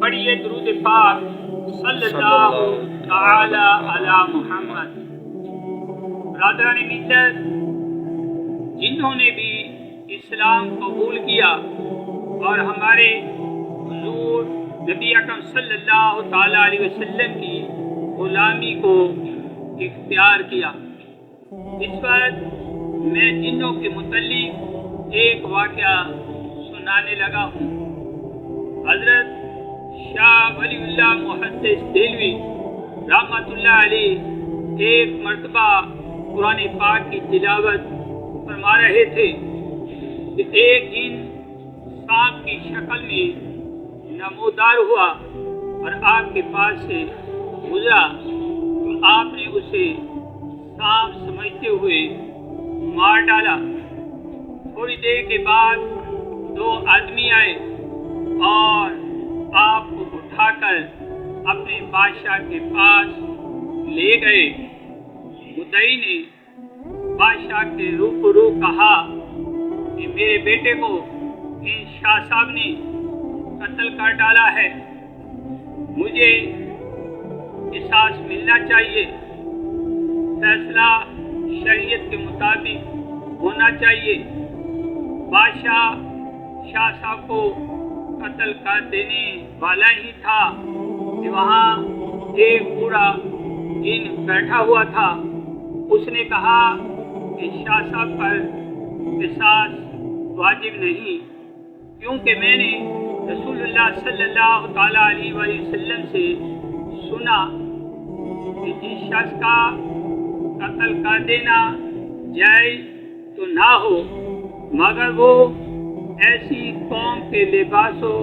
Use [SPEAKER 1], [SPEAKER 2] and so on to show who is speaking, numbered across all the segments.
[SPEAKER 1] پڑھیے درود پاک صلی اللہ تعالی علی محمد۔ برادران ملت، جنہوں نے بھی اسلام قبول کیا اور ہمارے حضور نبی اکرم صلی اللہ تعالی علیہ وسلم کی غلامی کو اختیار کیا، اس وقت میں جنوں کے متعلق ایک واقعہ سنانے لگا ہوں۔ حضرت شاہ ولی اللہ محدث دہلوی رحمۃ اللہ علیہ ایک مرتبہ قرآن پاک کی تلاوت فرما رہے تھے کہ ایک جن سانپ کی شکل میں نمودار ہوا اور آپ کے پاس سے گزرا تو آپ نے اسے سانپ سمجھتے ہوئے مار ڈالا۔ تھوڑی دیر کے بعد دو آدمی آئے اور آپ کو اٹھا کر اپنے بادشاہ کے پاس لے گئے۔ مدعی نے بادشاہ کے روبرو کہا کہ میرے بیٹے کو ان شاہ صاحب نے قتل کر ڈالا ہے، مجھے قصاص ملنا چاہیے، فیصلہ شریعت کے مطابق ہونا چاہیے۔ بادشاہ شاہ صاحب کو قتل کر دینے والا ہی تھا کہ وہاں ایک بوڑھا جن بیٹھا ہوا تھا۔ اس نے کہا کہ شاہ صاحب پر قصاص واجب نہیں، کیونکہ میں نے رسول اللہ صلی اللہ تعالیٰ علیہ وآلہ وسلم سے سنا کہ جس شخص کا قتل کر دینا جائز تو نہ ہو مگر وہ ایسی قوم کے لباس و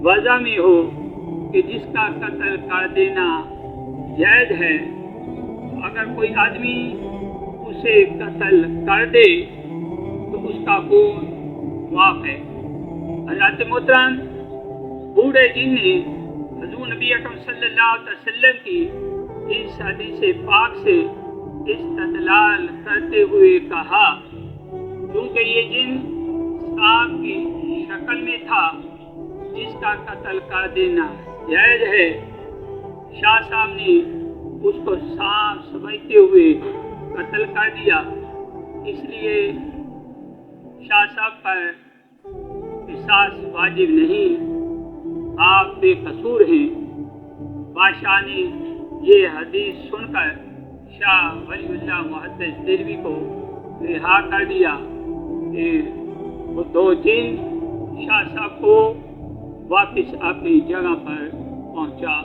[SPEAKER 1] وضع میں ہو کہ جس کا قتل کر دینا جائز ہے۔ اگر کوئی آدمی اسے قتل کر دے تو اس کا خون معاف ہے۔ حضرت محترم بوڑھے جن نے حضور نبی اکرم صلی اللہ علیہ وسلم کی اس حدیث پاک سے استدلال کرتے ہوئے کہا، کیونکہ یہ جن سانپ کی شکل میں تھا جس کا قتل کر دینا جائز ہے، شاہ صاحب نے اس کو سانپ سمجھتے ہوئے قتل کر دیا، اس لیے شاہ صاحب پر قصاص واجب نہیں، آپ بے قصور ہیں۔ بادشاہ نے یہ حدیث سن کر شاہ ولی اللہ محدث دہلوی کو رہا کر دیا کہ وہ دو جن شاہ صاحب کو واپس اپنی جگہ پر پہنچا